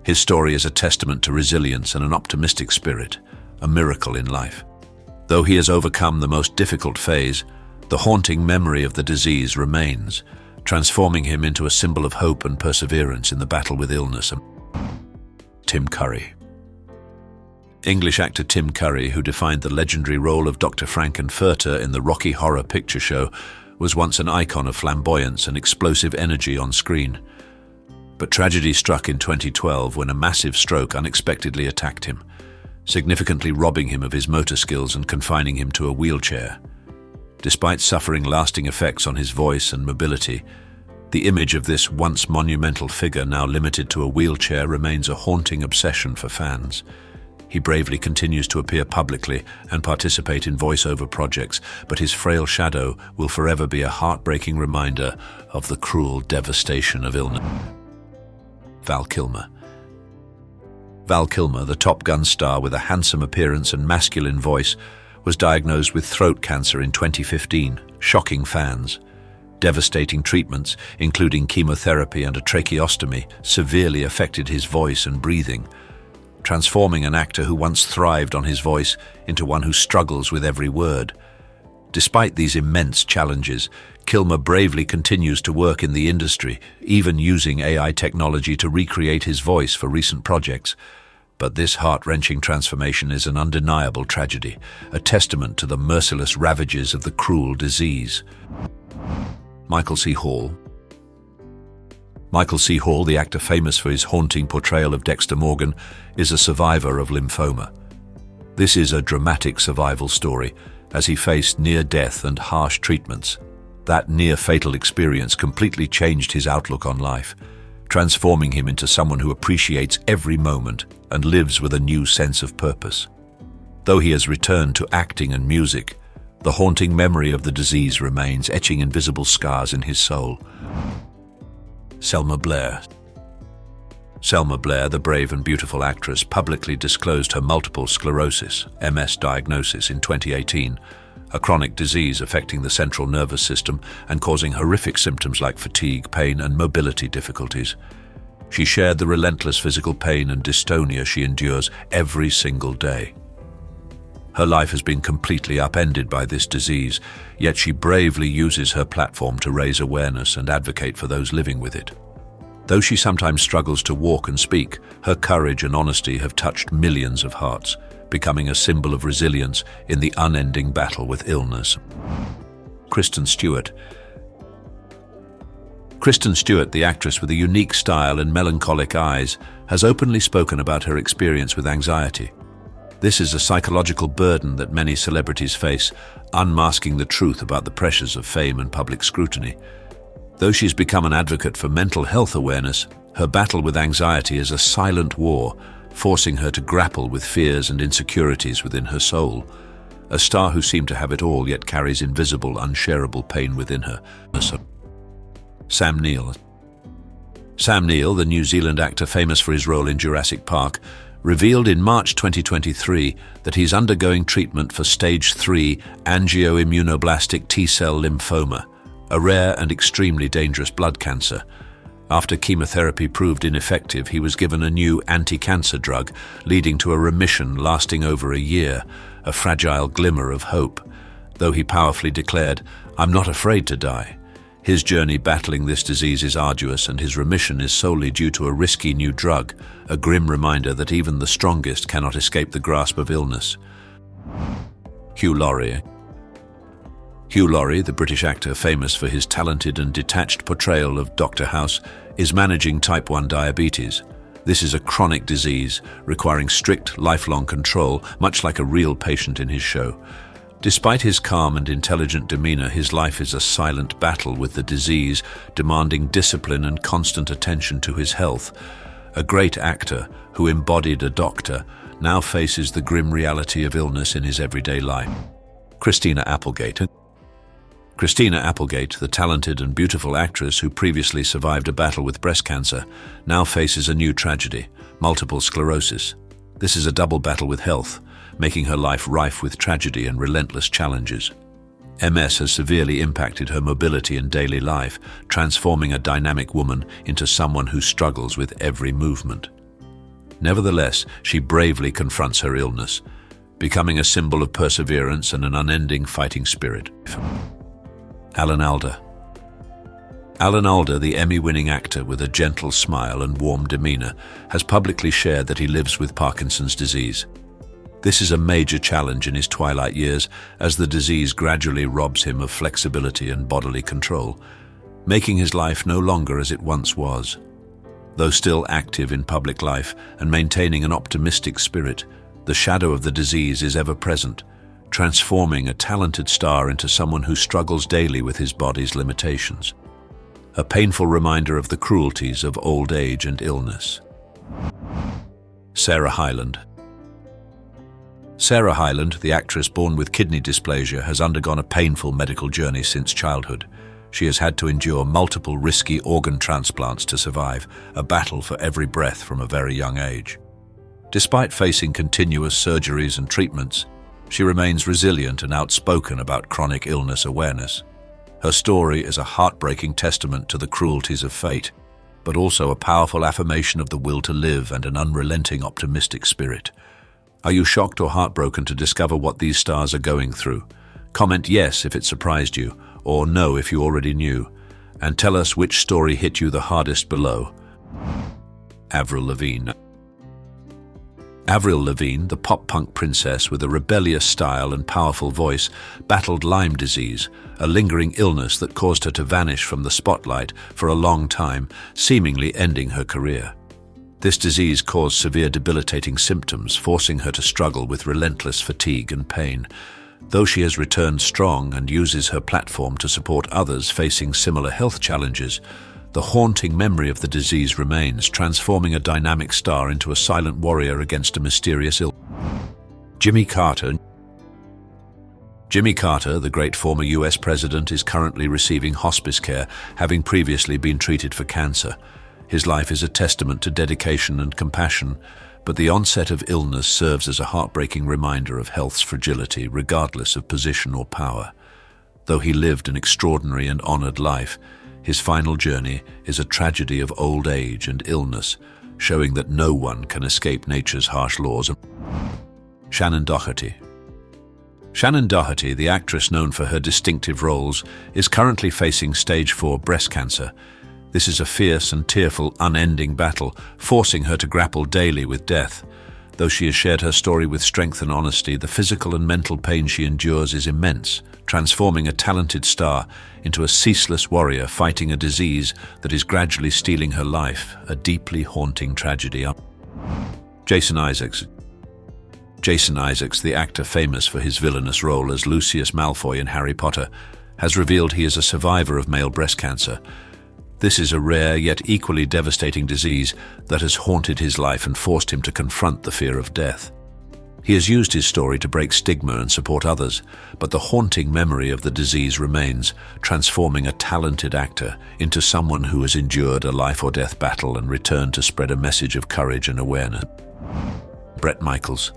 His story is a testament to resilience and an optimistic spirit, a miracle in life. Though he has overcome the most difficult phase, the haunting memory of the disease remains, transforming him into a symbol of hope and perseverance in the battle with illness. Tim Curry. English actor Tim Curry, who defined the legendary role of Dr. Frankenfurter in the Rocky Horror Picture Show, was once an icon of flamboyance and explosive energy on screen. But tragedy struck in 2012 when a massive stroke unexpectedly attacked him, significantly robbing him of his motor skills and confining him to a wheelchair. Despite suffering lasting effects on his voice and mobility, the image of this once monumental figure, now limited to a wheelchair, remains a haunting obsession for fans. He bravely continues to appear publicly and participate in voiceover projects, but his frail shadow will forever be a heartbreaking reminder of the cruel devastation of illness. Val Kilmer. Val Kilmer, the Top Gun star with a handsome appearance and masculine voice, was diagnosed with throat cancer in 2015, shocking fans. Devastating treatments, including chemotherapy and a tracheostomy, severely affected his voice and breathing, transforming an actor who once thrived on his voice into one who struggles with every word. Despite these immense challenges, Kilmer bravely continues to work in the industry, even using AI technology to recreate his voice for recent projects. But this heart-wrenching transformation is an undeniable tragedy, a testament to the merciless ravages of the cruel disease. Michael C. Hall. Michael C. Hall, the actor famous for his haunting portrayal of Dexter Morgan, is a survivor of lymphoma. This is a dramatic survival story, as he faced near death and harsh treatments. That near-fatal experience completely changed his outlook on life, transforming him into someone who appreciates every moment and lives with a new sense of purpose. Though he has returned to acting and music, the haunting memory of the disease remains, etching invisible scars in his soul. Selma Blair. Selma Blair, the brave and beautiful actress, publicly disclosed her multiple sclerosis, MS diagnosis in 2018, a chronic disease affecting the central nervous system and causing horrific symptoms like fatigue, pain, and mobility difficulties. She shared the relentless physical pain and dystonia she endures every single day. Her life has been completely upended by this disease, yet she bravely uses her platform to raise awareness and advocate for those living with it. Though she sometimes struggles to walk and speak, her courage and honesty have touched millions of hearts, becoming a symbol of resilience in the unending battle with illness. Kristen Stewart. Kristen Stewart, the actress with a unique style and melancholic eyes, has openly spoken about her experience with anxiety. This is a psychological burden that many celebrities face, unmasking the truth about the pressures of fame and public scrutiny. Though she's become an advocate for mental health awareness, her battle with anxiety is a silent war, forcing her to grapple with fears and insecurities within her soul. A star who seemed to have it all yet carries invisible, unshareable pain within her. Sam Neill. Sam Neill, the New Zealand actor famous for his role in Jurassic Park, revealed in March 2023 that he's undergoing treatment for stage 3 angioimmunoblastic T-cell lymphoma, a rare and extremely dangerous blood cancer. After chemotherapy proved ineffective, he was given a new anti-cancer drug, leading to a remission lasting over a year, a fragile glimmer of hope. Though he powerfully declared, "I'm not afraid to die." His journey battling this disease is arduous, and his remission is solely due to a risky new drug, a grim reminder that even the strongest cannot escape the grasp of illness. Hugh Laurie. Hugh Laurie, the British actor famous for his talented and detached portrayal of Dr. House, is managing type 1 diabetes. This is a chronic disease requiring strict, lifelong control, much like a real patient in his show. Despite his calm and intelligent demeanor, his life is a silent battle with the disease, demanding discipline and constant attention to his health. A great actor who embodied a doctor now faces the grim reality of illness in his everyday life. Christina Applegate. Christina Applegate, the talented and beautiful actress who previously survived a battle with breast cancer, now faces a new tragedy, multiple sclerosis. This is a double battle with health, making her life rife with tragedy and relentless challenges. MS has severely impacted her mobility and daily life, transforming a dynamic woman into someone who struggles with every movement. Nevertheless, she bravely confronts her illness, becoming a symbol of perseverance and an unending fighting spirit. Alan Alda. Alan Alda, the Emmy-winning actor with a gentle smile and warm demeanor, has publicly shared that he lives with Parkinson's disease. This is a major challenge in his twilight years, as the disease gradually robs him of flexibility and bodily control, making his life no longer as it once was. Though still active in public life and maintaining an optimistic spirit, the shadow of the disease is ever present, transforming a talented star into someone who struggles daily with his body's limitations. A painful reminder of the cruelties of old age and illness. Sarah Hyland. Sarah Hyland, the actress born with kidney dysplasia, has undergone a painful medical journey since childhood. She has had to endure multiple risky organ transplants to survive, a battle for every breath from a very young age. Despite facing continuous surgeries and treatments, she remains resilient and outspoken about chronic illness awareness. Her story is a heartbreaking testament to the cruelties of fate, but also a powerful affirmation of the will to live and an unrelenting optimistic spirit. Are you shocked or heartbroken to discover what these stars are going through? Comment yes if it surprised you, or no if you already knew, and tell us which story hit you the hardest below. Avril Lavigne. Avril Lavigne, the pop-punk princess with a rebellious style and powerful voice, battled Lyme disease, a lingering illness that caused her to vanish from the spotlight for a long time, seemingly ending her career. This disease caused severe debilitating symptoms, forcing her to struggle with relentless fatigue and pain. Though she has returned strong and uses her platform to support others facing similar health challenges, the haunting memory of the disease remains, transforming a dynamic star into a silent warrior against a mysterious illness. Jimmy Carter. Jimmy Carter, the great former US president, is currently receiving hospice care, having previously been treated for cancer. His life is a testament to dedication and compassion, but the onset of illness serves as a heartbreaking reminder of health's fragility, regardless of position or power. Though he lived an extraordinary and honored life, his final journey is a tragedy of old age and illness, showing that no one can escape nature's harsh laws. Shannon Doherty. Shannon Doherty, the actress known for her distinctive roles, is currently facing stage 4 breast cancer. This is a fierce and tearful, unending battle, forcing her to grapple daily with death. Though she has shared her story with strength and honesty, the physical and mental pain she endures is immense, transforming a talented star into a ceaseless warrior fighting a disease that is gradually stealing her life, a deeply haunting tragedy. Jason Isaacs, the actor famous for his villainous role as Lucius Malfoy in Harry Potter, has revealed he is a survivor of male breast cancer. This is a rare yet equally devastating disease that has haunted his life and forced him to confront the fear of death. He has used his story to break stigma and support others, but the haunting memory of the disease remains, transforming a talented actor into someone who has endured a life-or-death battle and returned to spread a message of courage and awareness. Bret Michaels,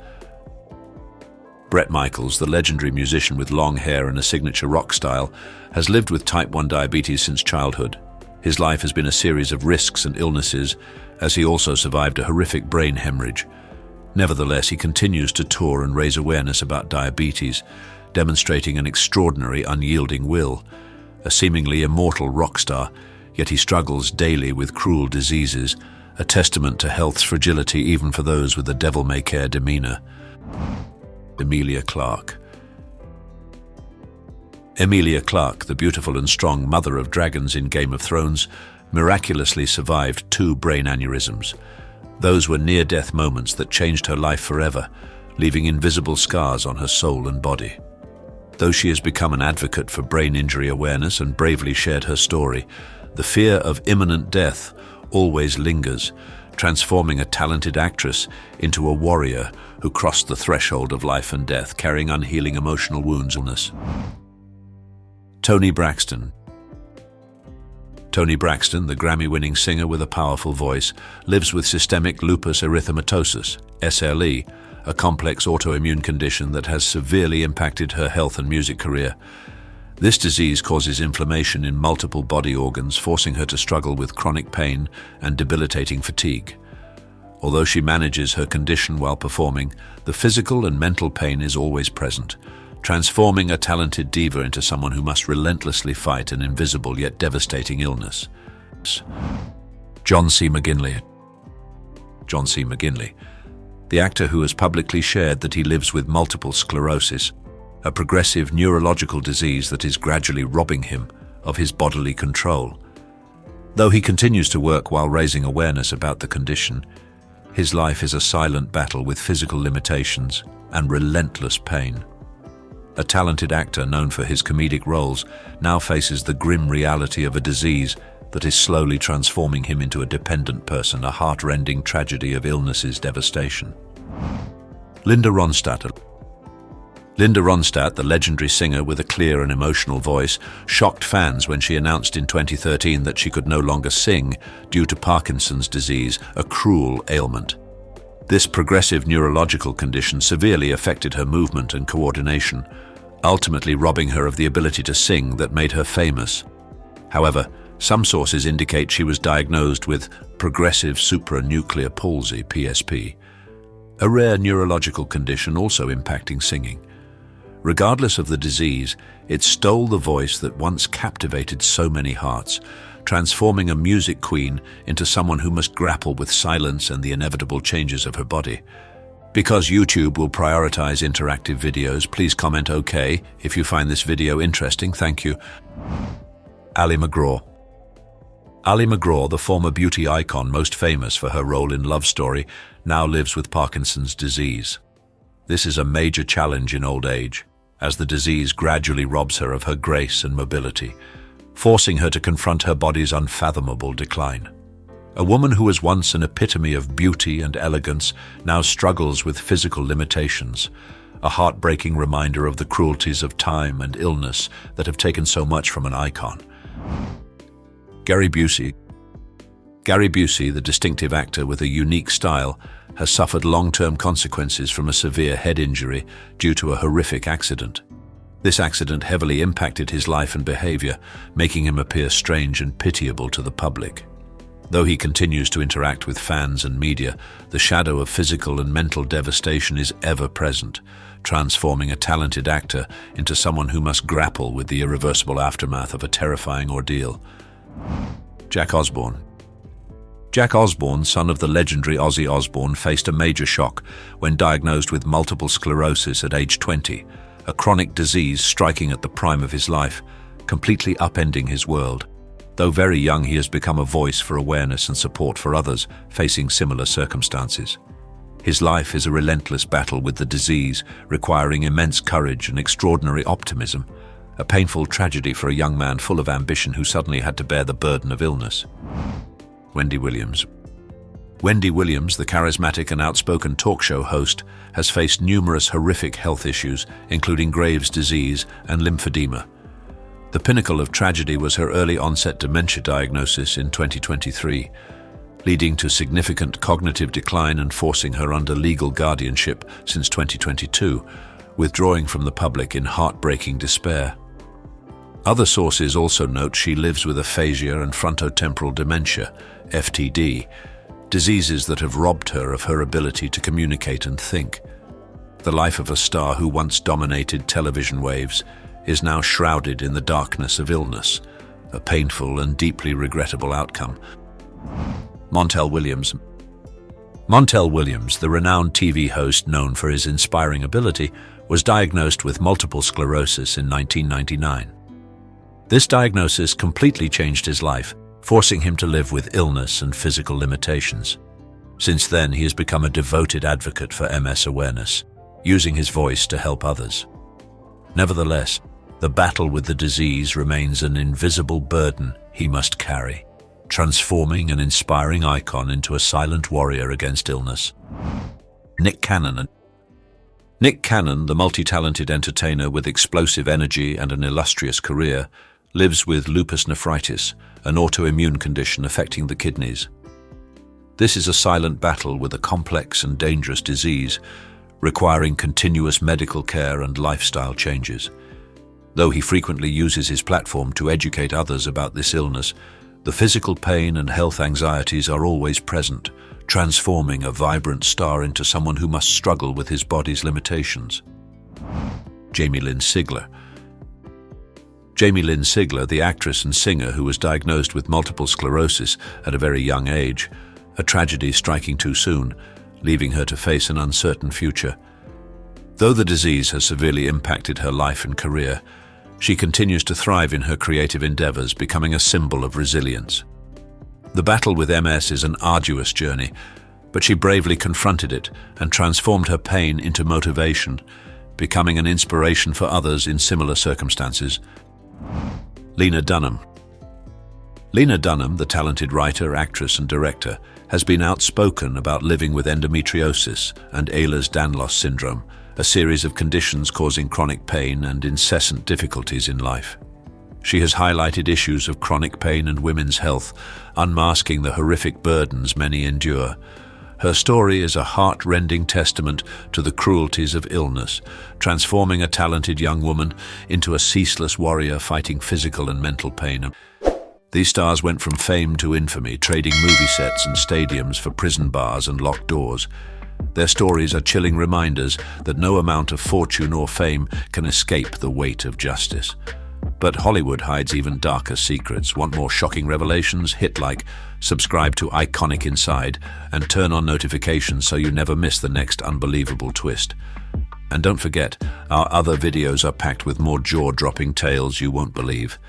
the legendary musician with long hair and a signature rock style, has lived with type 1 diabetes since childhood. His life has been a series of risks and illnesses, as he also survived a horrific brain hemorrhage. Nevertheless, he continues to tour and raise awareness about diabetes, demonstrating an extraordinary, unyielding will. A seemingly immortal rock star, yet he struggles daily with cruel diseases, a testament to health's fragility even for those with a devil-may-care demeanor. Amelia Clark, the beautiful and strong mother of dragons in Game of Thrones, miraculously survived 2 brain aneurysms. Those were near-death moments that changed her life forever, leaving invisible scars on her soul and body. Though she has become an advocate for brain injury awareness and bravely shared her story, the fear of imminent death always lingers, transforming a talented actress into a warrior who crossed the threshold of life and death, carrying unhealing emotional wounds. Toni Braxton, the Grammy-winning singer with a powerful voice, lives with systemic lupus erythematosus, SLE, a complex autoimmune condition that has severely impacted her health and music career. This disease causes inflammation in multiple body organs, forcing her to struggle with chronic pain and debilitating fatigue. Although she manages her condition while performing, the physical and mental pain is always present, transforming a talented diva into someone who must relentlessly fight an invisible yet devastating illness. John C. McGinley, the actor who has publicly shared that he lives with multiple sclerosis, a progressive neurological disease that is gradually robbing him of his bodily control. Though he continues to work while raising awareness about the condition, his life is a silent battle with physical limitations and relentless pain. A talented actor known for his comedic roles now faces the grim reality of a disease that is slowly transforming him into a dependent person, a heart-rending tragedy of illness's devastation. Linda Ronstadt, the legendary singer with a clear and emotional voice, shocked fans when she announced in 2013 that she could no longer sing due to Parkinson's disease, a cruel ailment. This progressive neurological condition severely affected her movement and coordination, ultimately robbing her of the ability to sing that made her famous. However, some sources indicate she was diagnosed with progressive supranuclear palsy, PSP, a rare neurological condition also impacting singing. Regardless of the disease, it stole the voice that once captivated so many hearts, transforming a music queen into someone who must grapple with silence and the inevitable changes of her body. Because YouTube will prioritize interactive videos, please comment OK if you find this video interesting. Thank you. Ali MacGraw, the former beauty icon most famous for her role in Love Story, now lives with Parkinson's disease. This is a major challenge in old age, as the disease gradually robs her of her grace and mobility, forcing her to confront her body's unfathomable decline. A woman who was once an epitome of beauty and elegance now struggles with physical limitations, a heartbreaking reminder of the cruelties of time and illness that have taken so much from an icon. Gary Busey, the distinctive actor with a unique style, has suffered long-term consequences from a severe head injury due to a horrific accident. This accident heavily impacted his life and behavior, making him appear strange and pitiable to the public. Though he continues to interact with fans and media, the shadow of physical and mental devastation is ever present, transforming a talented actor into someone who must grapple with the irreversible aftermath of a terrifying ordeal. Jack Osbourne. Jack Osbourne, son of the legendary Ozzy Osbourne, faced a major shock when diagnosed with multiple sclerosis at age 20, a chronic disease striking at the prime of his life, completely upending his world. Though very young, he has become a voice for awareness and support for others facing similar circumstances. His life is a relentless battle with the disease, requiring immense courage and extraordinary optimism, a painful tragedy for a young man full of ambition who suddenly had to bear the burden of illness. Wendy Williams. Wendy Williams, the charismatic and outspoken talk show host, has faced numerous horrific health issues, including Graves' disease and lymphedema. The pinnacle of tragedy was her early-onset dementia diagnosis in 2023, leading to significant cognitive decline and forcing her under legal guardianship since 2022, withdrawing from the public in heartbreaking despair. Other sources also note she lives with aphasia and frontotemporal dementia, FTD, diseases that have robbed her of her ability to communicate and think. The life of a star who once dominated television waves is now shrouded in the darkness of illness, a painful and deeply regrettable outcome. Montel Williams. Montel Williams, the renowned TV host known for his inspiring ability, was diagnosed with multiple sclerosis in 1999. This diagnosis completely changed his life, forcing him to live with illness and physical limitations. Since then, he has become a devoted advocate for MS awareness, using his voice to help others. Nevertheless, the battle with the disease remains an invisible burden he must carry, transforming an inspiring icon into a silent warrior against illness. Nick Cannon. Nick Cannon, the multi-talented entertainer with explosive energy and an illustrious career, lives with lupus nephritis, an autoimmune condition affecting the kidneys. This is a silent battle with a complex and dangerous disease, requiring continuous medical care and lifestyle changes. Though he frequently uses his platform to educate others about this illness, the physical pain and health anxieties are always present, transforming a vibrant star into someone who must struggle with his body's limitations. Jamie Lynn Sigler. Jamie Lynn Sigler, the actress and singer who was diagnosed with multiple sclerosis at a very young age, a tragedy striking too soon, leaving her to face an uncertain future. Though the disease has severely impacted her life and career, she continues to thrive in her creative endeavors, becoming a symbol of resilience. The battle with MS is an arduous journey, but she bravely confronted it and transformed her pain into motivation, becoming an inspiration for others in similar circumstances. Lena Dunham. Lena Dunham, the talented writer, actress, and director, has been outspoken about living with endometriosis and Ehlers-Danlos syndrome, a series of conditions causing chronic pain and incessant difficulties in life. She has highlighted issues of chronic pain and women's health, unmasking the horrific burdens many endure. Her story is a heart-rending testament to the cruelties of illness, transforming a talented young woman into a ceaseless warrior fighting physical and mental pain. These stars went from fame to infamy, trading movie sets and stadiums for prison bars and locked doors. Their stories are chilling reminders that no amount of fortune or fame can escape the weight of justice. But Hollywood hides even darker secrets. Want more shocking revelations? Hit like, subscribe to Iconic Inside, and turn on notifications so you never miss the next unbelievable twist. And don't forget, our other videos are packed with more jaw-dropping tales you won't believe.